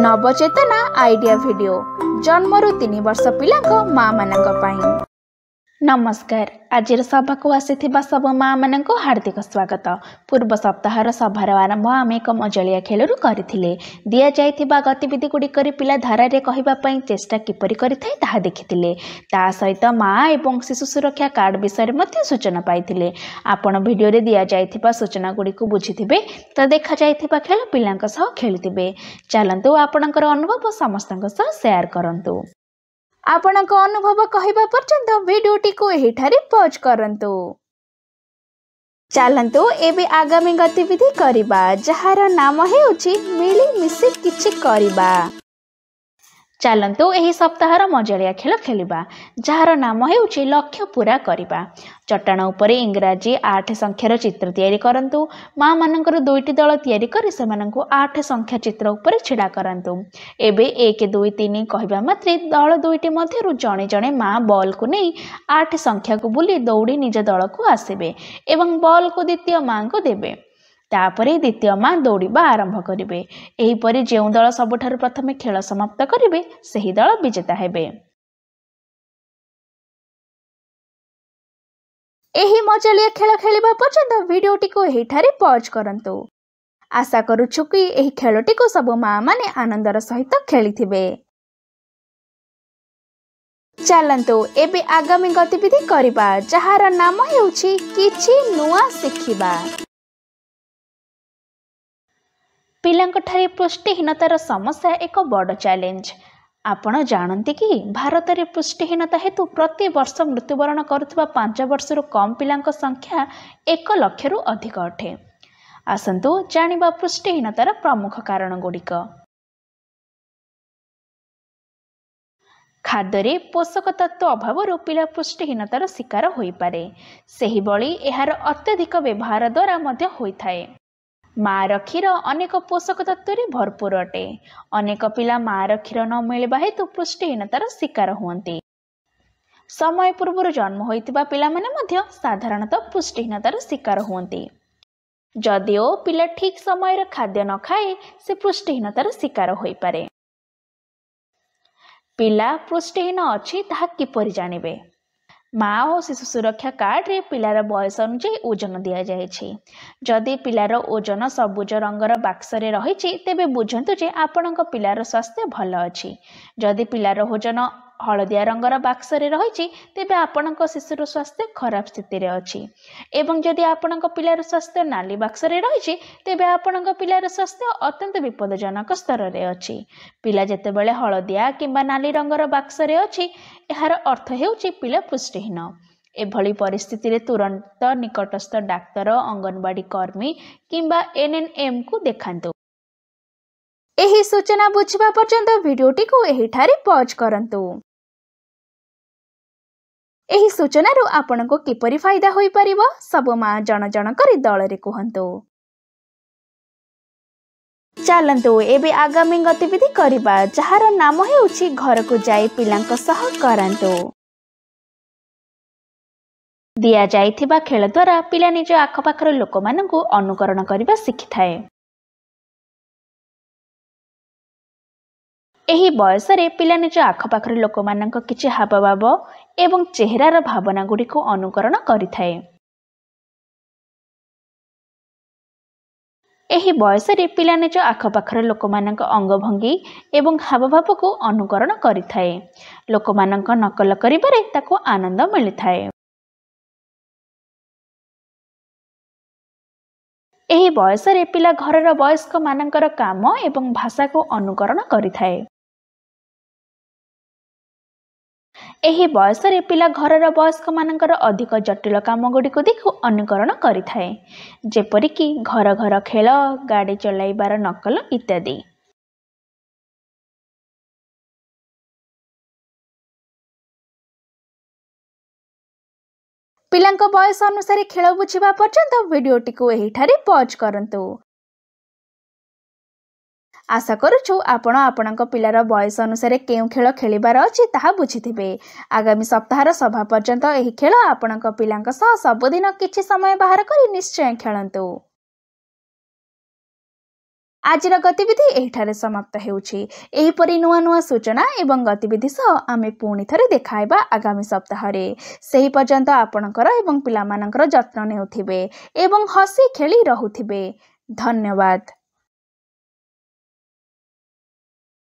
नवचेतना idea video जन्मरू 3 वर्ष पिला माँ मान। नमस्कार। आज सभा को आसीथिबा सब माँ मान हार्दिक स्वागत। पूर्व सप्ताहर सभार आरंभ आम एक मजालिया खेलू करथिले। दिया जाइथिबा गतिविधि गुड़िकर पिला धारारे कहिबापई चेष्टा किपरि करिथाय ताहा देखिथिले। ता सहित माँ एवं शिशु सुरक्षा कार्ड विषय मध्ये सूचना पाइथिले। आपण वीडियो रे दिया जाइथिबा सूचना गुडी को बुझिथिबे तो देखा जाइथिबा खेल पिलांक सह खेलिथिबे। चलंतु आपणकर अनुभव समस्तंक सह शेयर करंतु। आपणक अनुभव कहवा पर्यंत वीडियोटी को एठारे पॉज करंतु। चलंतु एबे आगामी गतिविधि करिबा जहार नाम हेउची मिली मिसी किछि करिबा। चलंतु एही सप्ताहर मजालिया खेल खेलिबा जहार नाम हेउची लक्ष्य पूरा करिबा। चट्टाण उपरे इंग्राजी 8 संख्यार चित्र तैयारी करंतु। माँ मानकर 2टी दल तैयारी करी सेमानंकु 8 संख्या चित्र उपरे छिड़ा करंतु। एबे 1 2 3 कहबा मात्रे दल 2टी मध्यरु जणे जणे माँ बॉल को नहीं 8 संख्या को बुली दौड़ी निज दल को आसीबे एवं बॉल को द्वितीय माँ को देबे। तापरे द्वितीय माँ दौड़िबा आरंभ करिवे। एहीपरि जेउ दल सबठारु प्रथमे खेल समाप्त करिवे सेही दल विजेता हेबे। एही मजालिया खेल खेलिबा पर्यंत वीडियोटी को एठारे पॉज करंतु। आशा करूछु कि एही खेलटी को सब माँ माने आनंदर सहित खेलिथिबे। चलंतु एबे आगामी गतिविधि करिबा जहार नाम हेउची किछि नुआ सिखिबा। पिलांक ठारे पुष्टिहीनतार समस्या एक बड़ चैलेंज। आपण जानते कि भारत में पुष्टिहीनता हेतु प्रति वर्ष मृत्युवरण करुवा 5 वर्षरु कम पिलांक संख्या 1 लक्षरु अधिक अटे। आसंतु जानिबा पुष्टिहीनतार प्रमुख कारण गुड़िक। खाद्य पोषक तत्व अभाव पिला पुष्टिहीनतार शिकार होई पारे। सेही बळी एहार अत्यधिक व्यवहार द्वारा मध्य होइथाय। मार क्षीर अनेक पोषक तत्व भरपूर अटे। अनेक पिला मार क्षीर न मिलवा हेतु पुष्टिहीनतार शिकार हुअन्ति। समय पूर्व जन्म होइतिबा पिला माने मध्य साधारणतः पुष्टिहीनतार शिकार हुअन्ति। जदिओ पिला ठीक समय खाद्य न खाए से पुष्टिहीनतार शिकार होई पारे। पिला पुष्टिहीन अछि ताहा किपरि जानिबे। माँ और शिशु सुरक्षा कार्ड रे पिलार बयस अनुसार ओजन दि जाएछि। जदि पिलार ओजन सबुज रंगर बाक्स रे रहिछि तेबे बुझंतु जे आपणक पिलार स्वास्थ्य भल अछि। जदि पिलार ओजन हलदिया रंगर बाक्स रे रहिछि तेबे आपणक शिशुर स्वास्थ्य खराब स्थिति रे अछि। एवं जदि आपणक पिलार स्वास्थ्य नाली बाक्स रे रहिछि तेबे आपणक पिलार स्वास्थ्य अत्यंत विपदजनक स्तर रे अछि। पिला जेतेबेले हलदिया किंबा नाली रंगर बाक्स रे अछि एहार अर्थ हेउछि पिला पुष्टिहीन। एभली परिस्थिति रे तुरंत निकटस्थ डाक्तर अंगनवाड़ी कर्मी किंबा एनएनएम को देखांतु। एही सूचना बुझिबा पर्यंत वीडियोटी को एहिठारे पॉज करंतु। एही सूचना रु आपनको किपरि फायदा होई परिबो सब माँ जन जन करी दल रे कहंतु। चलंतु एबे आगामी गतिविधि करिबा जहार नाम हेउछि घर को जाई पिलांक सह करंतु। दिया जाइथिबा खेल द्वारा पिला निज आखपाखर लोक मानकु अनुकरण करिबा शिखिथाए। एही बयस रे पिला निज आखपाखर लोक मानक किछि हावभाव एवं चेहरार भावना गुडी को अनुकरण करिथाए। एही बयस रे पिला निज आखपाखर लोक मानक अंगभंगी एवं हावभाव को अनुकरण करिथाए। लोक मानक नकल करिबारे ताको आनंद मिलिथाए। एही बयस रे पिला घरर वयस्क मानकर काम एवं भाषा को अनुकरण करिथाए। एही बयस रे पिला घरर वयस्क मानकर अधिक जटिल काम गुडी को देखु अनुकरण करिथाए। जेपरि कि घर घर खेल, गाड़ी चलाइबार नकल इत्यादि। पिलांक बयस अनुसार खेल बुझिबा पर्यंत वीडियोटी को एहिठारे पॉज करंतु। आशा करूछु आपण आपणक पिलार बयस अनुसार केउ खेल खेलिबार अछि ताहा बुझिथिबे। आगामी सप्ताहर सभा पर्यंत एही खेल आपणक पिलांक सह सबुदिन किछि समय बाहर करी निश्चय खेलंतु। आजिर गतिविधि एहिठारे समाप्त हेउछि। एहिपरि नुआ नुआ सूचना एवं गतिविधि सह आमे पुणी थरे देखाइबा आगामी सप्ताहरे। सेहि पर्यंत आपणकर एवं पिलामानकर जत्न नेउथिबे एवं हसी खेली रहुथिबे। धन्यवाद।